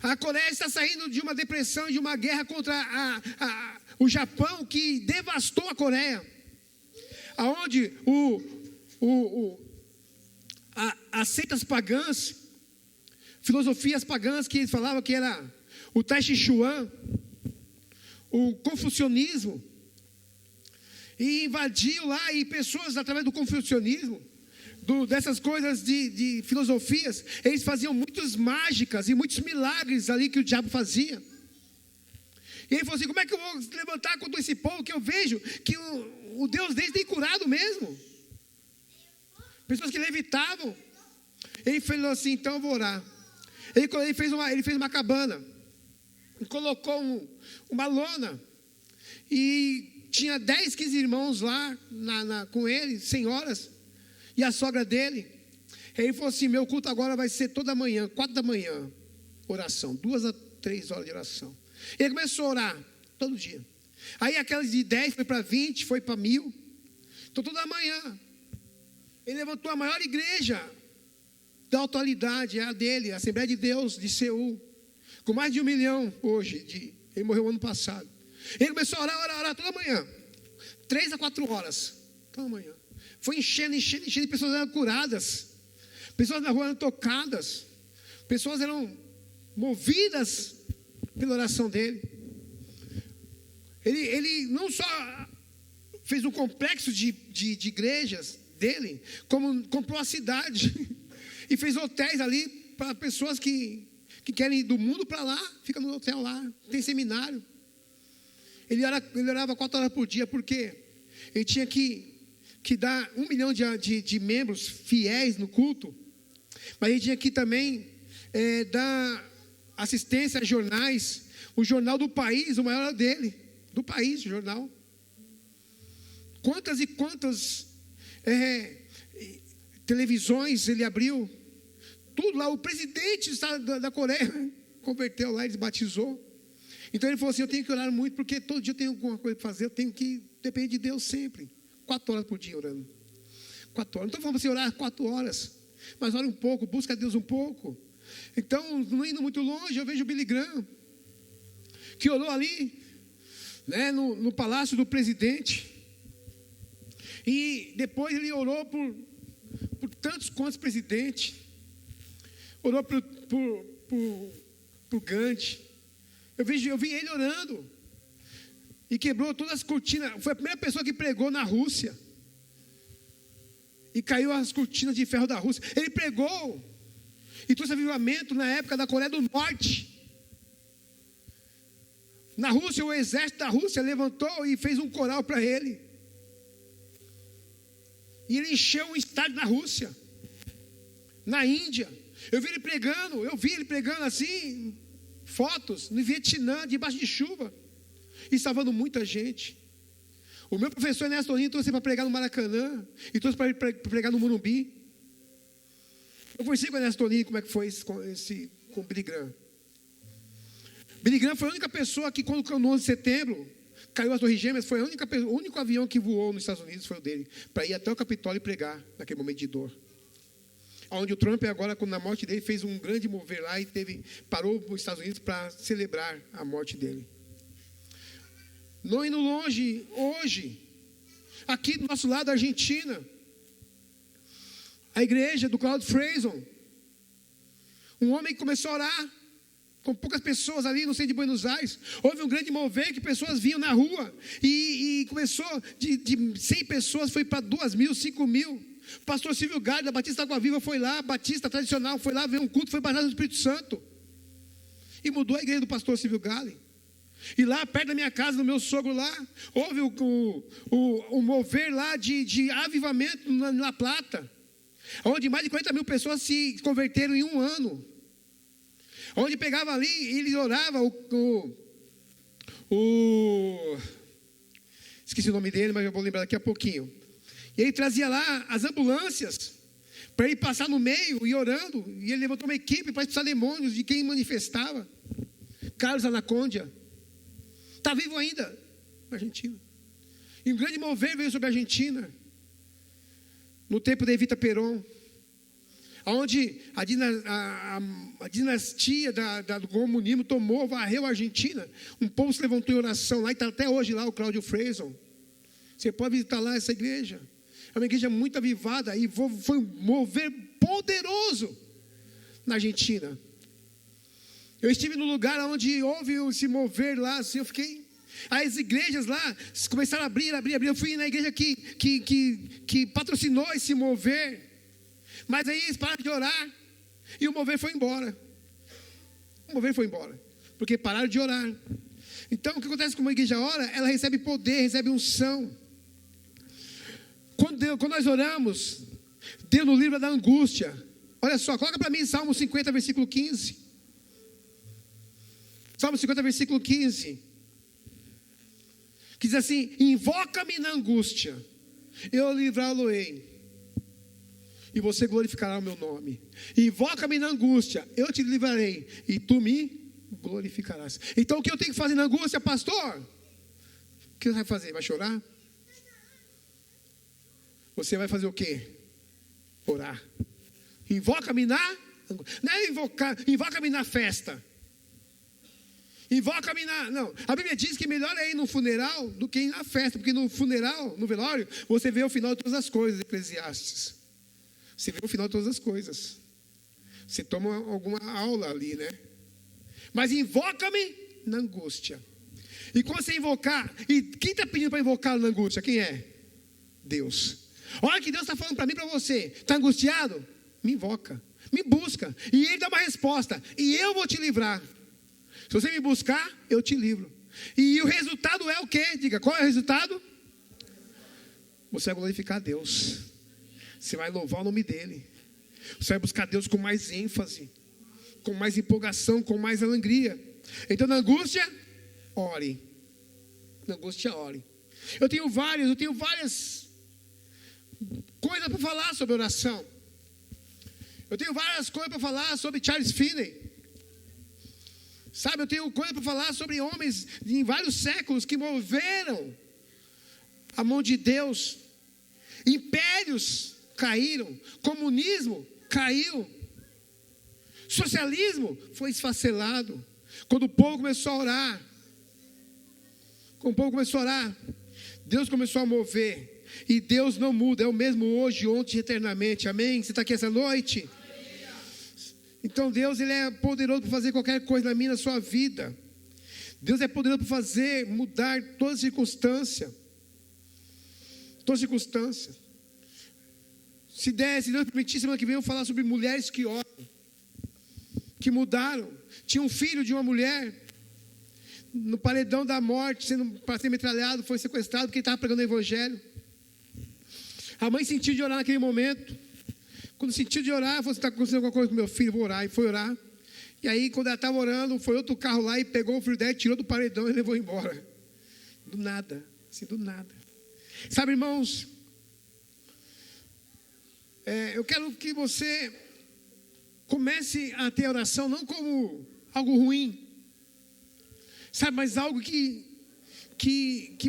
A Coreia está saindo de uma depressão e de uma guerra contra o Japão, que devastou a Coreia, aonde as seitas pagãs, filosofias pagãs, que eles falavam que era o Tai Chi Chuan, o confucionismo, e invadiu lá, e pessoas através do confucionismo, dessas coisas de filosofias, eles faziam muitas mágicas e muitos milagres ali que o diabo fazia. E ele falou assim: como é que eu vou levantar contra esse povo que eu vejo que o Deus deles tem curado mesmo? Pessoas que levitavam. Ele falou assim: então eu vou orar. Ele fez uma cabana, e colocou uma lona, e tinha 10, 15 irmãos lá com ele, senhoras, e a sogra dele. Ele falou assim: meu culto agora vai ser toda manhã, 4 da manhã, oração, 2 a 3 horas de oração. Ele começou a orar todo dia. Aí aquelas de 10 foi para 20, foi para 1000. Então toda manhã ele levantou a maior igreja da atualidade, a dele, a Assembleia de Deus de Seul, com mais de 1 milhão hoje. Ele morreu ano passado. Ele começou a orar toda manhã, 3 a 4 horas, toda manhã. Foi enchendo, pessoas eram curadas, pessoas na rua eram tocadas, pessoas eram movidas pela oração dele. Ele não só fez um complexo de igrejas dele, como comprou a cidade e fez hotéis ali para pessoas que querem ir do mundo para lá, fica no hotel lá, tem seminário. Ele orava 4 horas por dia, porque ele tinha que dar 1 milhão de membros fiéis no culto, mas ele tinha que também dar assistência a jornais. O jornal do país, o maior dele, do país, o jornal. Quantas e quantas televisões ele abriu, tudo lá. O presidente da Coreia converteu lá, ele batizou. Então ele falou assim: eu tenho que orar muito, porque todo dia eu tenho alguma coisa para fazer, eu tenho que depender de Deus sempre. 4 horas por dia orando. 4 horas. Não estou falando para você orar 4 horas, mas ora um pouco, busca Deus um pouco. Então, não indo muito longe, eu vejo o Billy Graham, que orou ali, né, no palácio do presidente. E depois ele orou por tantos quantos presidentes. Orou por Gandhi. Eu vi ele orando. E quebrou todas as cortinas. Foi a primeira pessoa que pregou na Rússia. E caiu as cortinas de ferro da Rússia. Ele pregou. E trouxe avivamento na época da Coreia do Norte. Na Rússia, o exército da Rússia levantou e fez um coral para ele. E ele encheu um estádio na Rússia. Na Índia. Eu vi ele pregando assim, fotos, no Vietnã, debaixo de chuva. E salvando muita gente. O meu professor Ernesto Olinho trouxe para pregar no Maracanã. E trouxe para pregar no Morumbi. Eu conversei com o Ernesto Olinho como é que foi com o Billy Graham. Billy Graham foi a única pessoa que, quando no 11 de setembro, caiu as Torres Gêmeas, foi o único avião que voou nos Estados Unidos, foi o dele, para ir até o Capitólio e pregar, naquele momento de dor. Onde o Trump, agora, na morte dele, fez um grande mover lá e parou os Estados Unidos para celebrar a morte dele. Não indo longe, hoje, aqui do nosso lado, a Argentina, a igreja do Claudio Freyson, um homem que começou a orar, com poucas pessoas ali no centro de Buenos Aires. Houve um grande mover que pessoas vinham na rua. E começou de 100 pessoas, foi para 2.000, 5.000. O pastor Silvio Galli, da Batista Água Viva, foi lá. Batista tradicional, foi lá ver um culto, foi batizado no Espírito Santo. E mudou a igreja do pastor Silvio Galli. E lá, perto da minha casa, do meu sogro lá, houve o mover lá de avivamento na La Plata. Onde mais de 40.000 pessoas se converteram em um ano. Onde pegava ali, ele orava esqueci o nome dele, mas eu vou lembrar daqui a pouquinho. E ele trazia lá as ambulâncias para ele passar no meio e orando. E ele levantou uma equipe para expulsar demônios de quem manifestava. Carlos Anacondia está vivo ainda na Argentina. E um grande mover veio sobre a Argentina no tempo de Evita Perón, onde a dinastia do comunismo varreu a Argentina. Um povo se levantou em oração lá, e está até hoje lá o Claudio Freyson. Você pode visitar lá essa igreja. É uma igreja muito avivada, e foi um mover poderoso na Argentina. Eu estive no lugar onde houve esse mover lá, assim, eu fiquei... As igrejas lá começaram a abrir. Eu fui na igreja que patrocinou esse mover. Mas aí eles pararam de orar e o mover foi embora. Porque pararam de orar. Então, o que acontece com uma igreja ora? Ela recebe poder, recebe unção. Quando nós oramos, Deus nos livra da angústia. Olha só, coloca para mim Salmo 50, versículo 15. Salmo 50, versículo 15. Que diz assim: invoca-me na angústia, eu livrá-lo-ei, e você glorificará o meu nome. Invoca-me na angústia, eu te livrarei, e tu me glorificarás. Então o que eu tenho que fazer na angústia, pastor? O que você vai fazer? Vai chorar? Você vai fazer o quê? Orar. Invoca-me na angústia. Não é invoca-me na festa. Invoca-me não, a Bíblia diz que melhor é ir no funeral do que ir na festa. Porque no funeral, no velório, você vê o final de todas as coisas. Eclesiastes. Você vê o final de todas as coisas. Você toma alguma aula ali, né? Mas invoca-me na angústia. E quando você invocar, e quem está pedindo para invocar na angústia? Quem é? Deus. Olha que Deus está falando para mim e para você. Está angustiado? Me invoca, me busca, e Ele dá uma resposta, e eu vou te livrar. Se você me buscar, eu te livro. E o resultado é o quê? Diga, qual é o resultado? Você vai glorificar a Deus. Você vai louvar o nome dEle. Você vai buscar Deus com mais ênfase, com mais empolgação, com mais alegria. Então, na angústia, ore. Na angústia, ore. Eu tenho várias coisas para falar sobre oração. Eu tenho várias coisas para falar sobre Charles Finney. Sabe, eu tenho coisa para falar sobre homens em vários séculos que moveram a mão de Deus. Impérios caíram, comunismo caiu, socialismo foi esfacelado. Quando o povo começou a orar, Deus começou a mover. E Deus não muda, é o mesmo hoje, ontem e eternamente. Amém? Você está aqui essa noite? Então Deus, Ele é poderoso para fazer qualquer coisa na minha, na sua vida. Deus é poderoso para fazer, mudar toda circunstância. Toda circunstância. Se Deus permitir, semana que vem eu vou falar sobre mulheres que oram, que mudaram. Tinha um filho de uma mulher no paredão da morte, sendo para ser metralhado, foi sequestrado porque ele estava pregando o evangelho. A mãe sentiu de orar naquele momento. Quando sentiu de orar, falou: está acontecendo alguma coisa com meu filho, vou orar. E foi orar. E aí, quando ela estava orando, foi outro carro lá e pegou o filho dela, tirou do paredão e levou embora. Do nada, assim, do nada. Sabe, irmãos, eu quero que você comece a ter oração não como algo ruim, sabe, mas algo que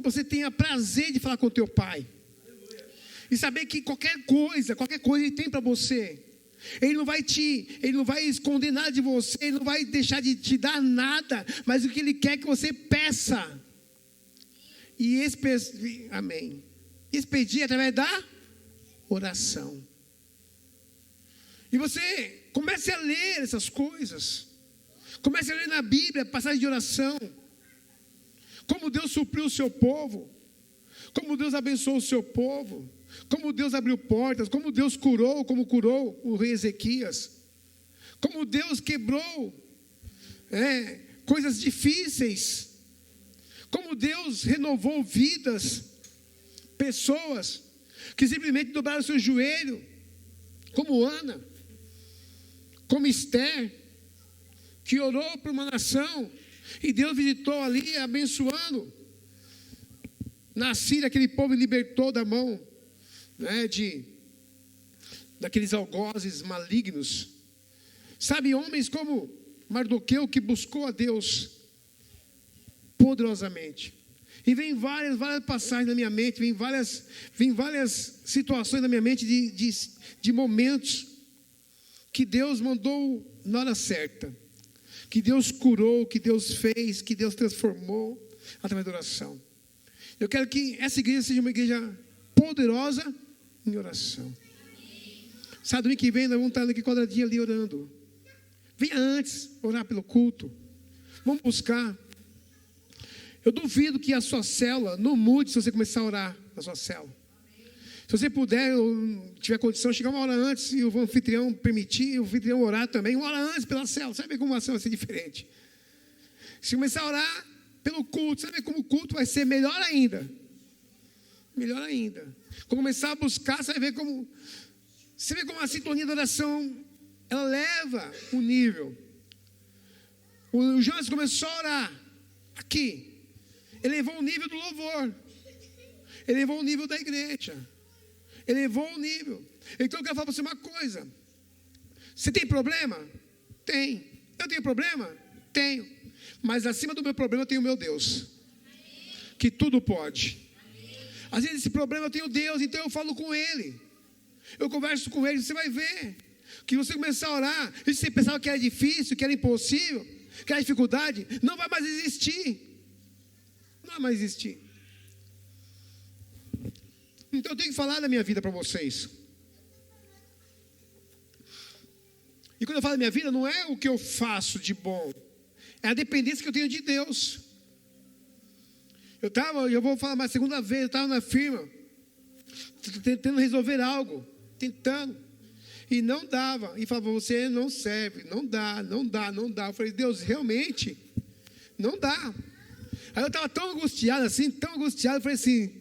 você tenha prazer de falar com o teu pai. E saber que qualquer coisa Ele tem para você. Ele não vai esconder nada de você, Ele não vai deixar de te dar nada, mas o que Ele quer é que você peça. E amém. Isso pedir através da oração. E você comece a ler essas coisas. Comece a ler na Bíblia, passagem de oração. Como Deus supriu o seu povo. Como Deus abençoou o seu povo. Como Deus abriu portas. Como Deus curou, como curou o rei Ezequias. Como Deus quebrou coisas difíceis. Como Deus renovou vidas. Pessoas que simplesmente dobraram o seu joelho. Como Ana. Como Esther, que orou por uma nação, e Deus visitou ali, abençoando. Na Síria, aquele povo libertou da mão, daqueles algozes malignos. Sabe, homens como Mardoqueu, que buscou a Deus poderosamente. E vem várias passagens na minha mente, vem várias situações na minha mente de momentos que Deus mandou na hora certa, que Deus curou, que Deus fez, que Deus transformou através da oração. Eu quero que essa igreja seja uma igreja poderosa em oração. Sabe, domingo que vem nós vamos estar aqui quadradinho ali orando. Venha antes orar pelo culto. Vamos buscar. Eu duvido que a sua célula não mude se você começar a orar na sua célula. Se você puder, ou tiver condição, chegar uma hora antes, e o anfitrião permitir, o anfitrião orar também, uma hora antes pela célula. Você vai ver como a célula vai ser diferente. Se começar a orar pelo culto, você vai ver como o culto vai ser melhor ainda. Melhor ainda. Quando começar a buscar, você vai ver como... Você vê como a sintonia da oração, ela leva o nível. O Jonas começou a orar aqui. Ele levou o nível do louvor. Ele levou o nível da igreja. Elevou o nível. Então eu quero falar para você uma coisa. Você tem problema? Tem. Eu tenho problema? Tenho. Mas acima do meu problema eu tenho o meu Deus, que tudo pode. Às vezes esse problema eu tenho Deus, então eu falo com Ele. Eu converso com Ele, você vai ver. Que você começar a orar, e você pensava que era difícil, que era impossível, que era dificuldade, não vai mais existir. Não vai mais existir. Então eu tenho que falar da minha vida para vocês. E quando eu falo da minha vida, não é o que eu faço de bom, é a dependência que eu tenho de Deus. Eu vou falar mais segunda vez, eu estava na firma, tentando resolver algo, e não dava. E falava: você não serve, não dá. Eu falei: Deus, realmente, não dá. Aí eu estava tão angustiado, eu falei assim: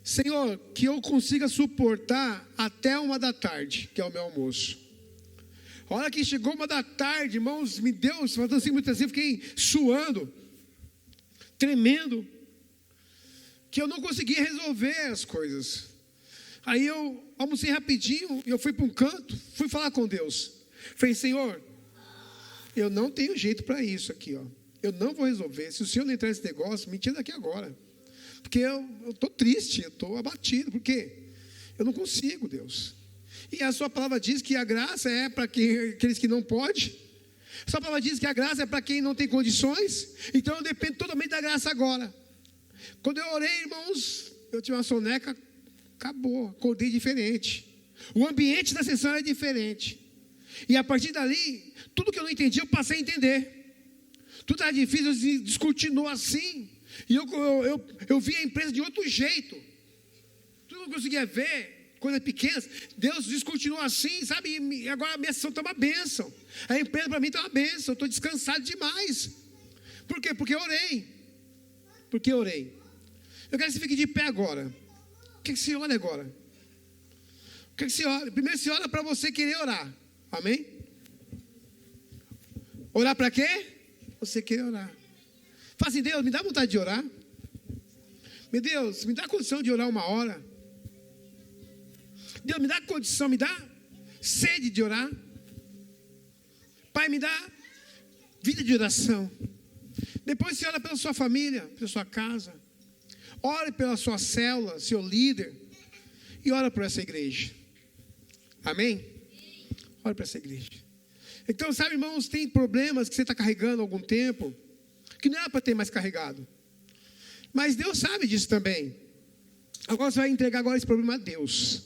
Senhor, que eu consiga suportar até 1h, que é o meu almoço. A hora que chegou 1h, irmãos, me deu, falando assim, muito assim, eu fiquei suando, tremendo, que eu não conseguia resolver as coisas. Aí eu almocei rapidinho, e eu fui para um canto, fui falar com Deus. Falei: Senhor, eu não tenho jeito para isso aqui, ó. Eu não vou resolver. Se o Senhor não entrar nesse negócio, me tira daqui agora. Porque eu estou triste, eu estou abatido. Por quê? Eu não consigo, Deus. E a sua palavra diz que a graça é para aqueles que não podem. A sua palavra diz que a graça é para quem não tem condições. Então eu dependo totalmente da graça agora. Quando eu orei, irmãos, eu tive uma soneca Acabou, acordei diferente. O ambiente da sessão era diferente. E a partir dali, tudo que eu não entendi, eu passei a entender. Tudo estava difícil, descontinuou assim. E eu vi a empresa de outro jeito. Tudo que eu não conseguia ver, coisas pequenas, Deus descontinuou assim, sabe? E agora a minha sessão está uma bênção. A empresa para mim está uma bênção. Eu estou descansado demais. Por quê? Porque eu orei. Porque eu orei. Eu quero que você fique de pé agora. O que você olha agora? O que você olha? Primeiro você olha para você querer orar. Amém? Orar para quê? Você querer orar. Fala assim, Deus, me dá vontade de orar. Meu Deus, me dá condição de orar 1 hora. Deus, me dá condição, me dá sede de orar. Pai, me dá vida de oração. Depois você ora pela sua família, pela sua casa. Ore pela sua célula, seu líder. E ora por essa igreja. Amém? Ore para essa igreja. Então, sabe, irmãos, tem problemas que você está carregando há algum tempo, que não era para ter mais carregado. Mas Deus sabe disso também. Agora você vai entregar agora esse problema a Deus.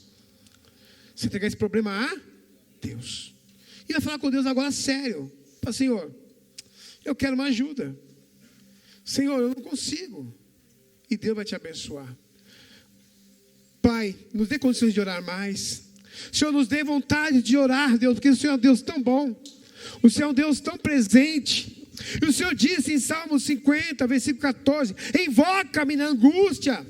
Você entregar esse problema a Deus. E vai falar com Deus agora sério. Fala, Senhor, eu quero uma ajuda. Senhor, eu não consigo. E Deus vai te abençoar. Pai, nos dê condições de orar mais. Senhor, nos dê vontade de orar, Deus, porque o Senhor é um Deus tão bom. O Senhor é um Deus tão presente. E o Senhor disse em Salmo 50, versículo 14: invoca-me na angústia,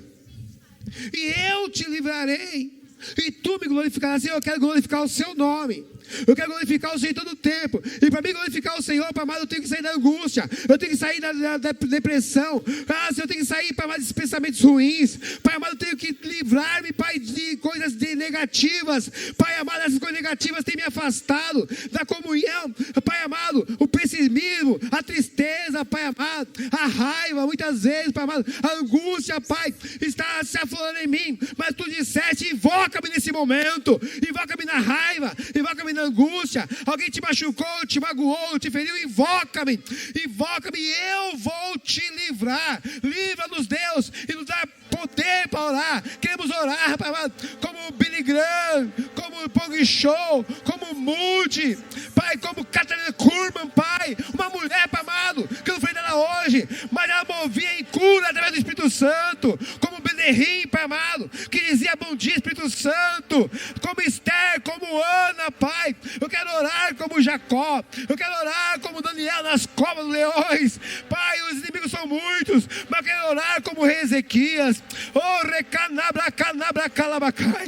e eu te livrarei, e tu me glorificarás. Senhor, eu quero glorificar o seu nome. Eu quero glorificar o Senhor todo o tempo. E para mim glorificar o Senhor, Pai amado, eu tenho que sair da angústia. Eu tenho que sair da depressão. Senhor, eu tenho que sair, Pai amado, desses pensamentos ruins. Pai amado, eu tenho que livrar-me, Pai, de coisas negativas. Pai amado, essas coisas negativas têm me afastado da comunhão. Pai amado, o pessimismo, a tristeza, Pai amado, a raiva, muitas vezes, Pai amado, a angústia, Pai, está se aflorando em mim. Mas tu disseste, invoca-me nesse momento. Invoca-me na raiva, invoca-me na angústia. Alguém te machucou, te magoou, te feriu, invoca-me, invoca-me, e eu vou te livrar. Livra-nos, Deus, e nos dá poder para orar. Queremos orar, Pai amado, como o Billy Graham, como o Pong Show, como o Moody, Pai, como Katharine Kuhlman, Pai, uma mulher, Pai amado, que eu não falei dela hoje, mas ela movia em cura através do Espírito Santo, como Benerim, Pai amado, que dizia bom dia, Espírito Santo, como Esther, como Ana, Pai. Eu quero orar como Jacó, eu quero orar como Daniel nas covas dos leões, Pai. Os inimigos são muitos, mas eu quero orar como o rei Ezequias. Oh, recanabra, canabra, calabacai.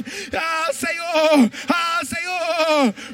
Senhor,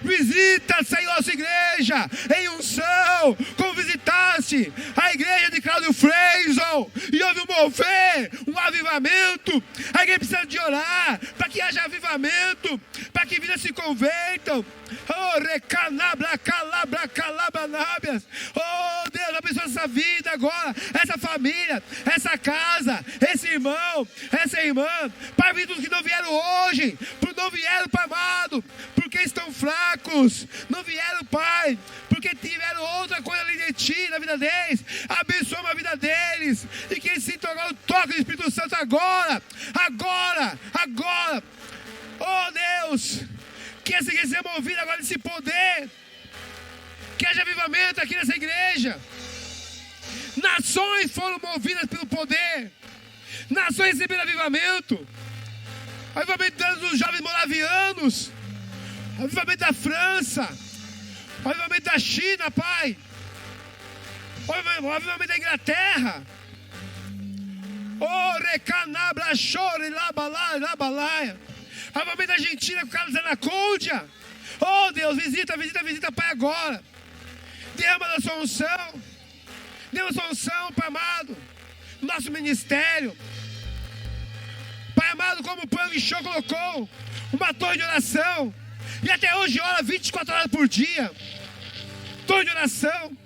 visita, Senhor, a sua igreja em unção, como visitaste a igreja de Cláudio Freison, e houve um mover, um avivamento. A igreja precisa de orar para que haja avivamento, para que vidas se convertam. Oh, recanabra, calabra, calabanabias. Oh, Deus, abençoa essa vida agora, essa família, essa casa, esse irmão, essa irmã. Pai, vidos que não vieram hoje, não vieram, Pai amado, porque estão fracos, não vieram, Pai, porque tiveram outra coisa além de Ti na vida deles. Abençoa a vida deles, e que eles sintam agora o toque do Espírito Santo agora. Oh, Deus, que essa igreja seja movida agora desse poder, que haja avivamento aqui nessa igreja. Nações foram movidas pelo poder, nações receberam avivamento. Avivamento dos jovens moravianos, avivamento da França, avivamento da China, Pai, avivamento da Inglaterra. Oh, recanabra, chore, labalaia. Avivamento da Argentina com Carlos Anacondia. Oh, Deus, visita, Pai, agora. Derrama da sua unção. Derrama da sua unção, Pai amado, nosso ministério. Pai amado, como o Pang Show colocou uma torre de oração, e até hoje ora 24 horas por dia. Torre de oração.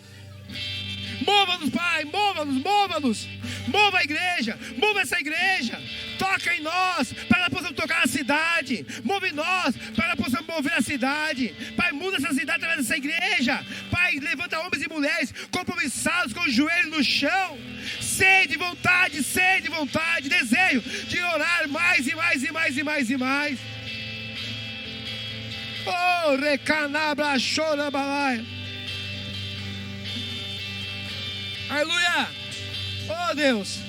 Mova-nos, Pai, mova-nos. Mova a igreja, mova essa igreja. Toca em nós, para que nós possamos tocar a cidade. Move em nós, para que nós possamos mover a cidade. Pai, muda essa cidade através dessa igreja. Pai, levanta homens e mulheres compromissados, com os joelhos no chão, sede, vontade, desejo de orar mais e mais e mais e mais e mais. Oh, recanabra, chora, balaia. Aleluia. Oh, Deus.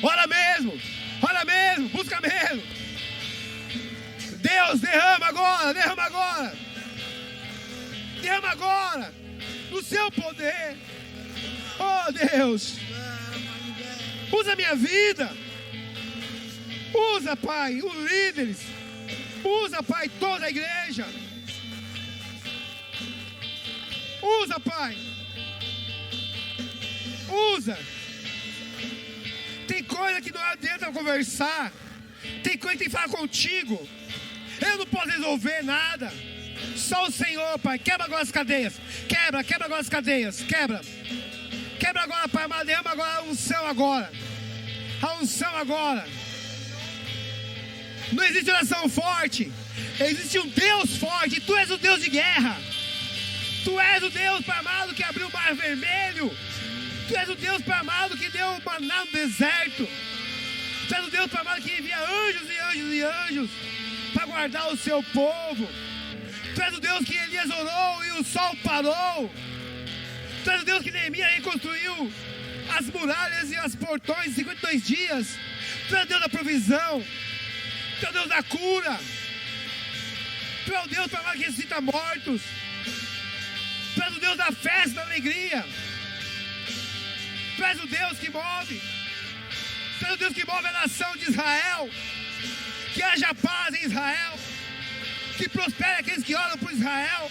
Ora mesmo, busca mesmo. Deus, derrama agora, no seu poder. Oh, Deus, usa minha vida. Usa, Pai, os líderes. Usa, Pai, toda a igreja. Usa, Pai. Usa. Tem coisa que não adianta conversar. Tem coisa que tem que falar contigo. Eu não posso resolver nada. Só o Senhor, Pai. Quebra agora as cadeias. Quebra agora as cadeias. Quebra agora, Pai amado. Derrama agora a unção agora. A unção agora. Não existe oração forte. Existe um Deus forte. Tu és o Deus de guerra. Tu és o Deus, Pai amado, que abriu o mar vermelho. Tu és o Deus, Pai amado, que deu o maná no deserto. Tu és o Deus, Pai amado, que envia anjos e anjos e anjos para guardar o seu povo. Tu és o Deus que Elias orou e o sol parou. Tu és o Deus que Neemias reconstruiu as muralhas e os portões em 52 dias. Tu és o Deus da provisão. Tu é o Deus da cura. Tu é o Deus, Pai amado, que ressuscita mortos. Tu és o Deus da festa, da alegria. Tu és o Deus que move. Tu és o Deus que move a nação de Israel. Que haja paz em Israel. Que prospere aqueles que oram por Israel.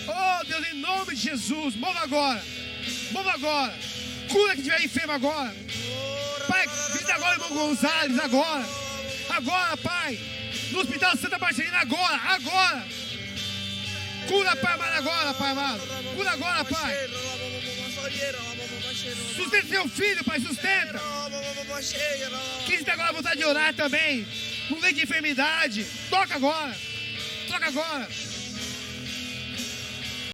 Oh, Deus, em nome de Jesus, mova agora. Cura quem estiver enfermo agora. Pai, visita agora o irmão Gonzalez, agora, Pai, no Hospital Santa Marcelina, agora. Cura, Pai amado, agora, Pai amado. Cura agora, Pai. Sustenta seu filho, Pai, sustenta. Quem está agora à vontade de orar também, no meio de enfermidade, toca agora.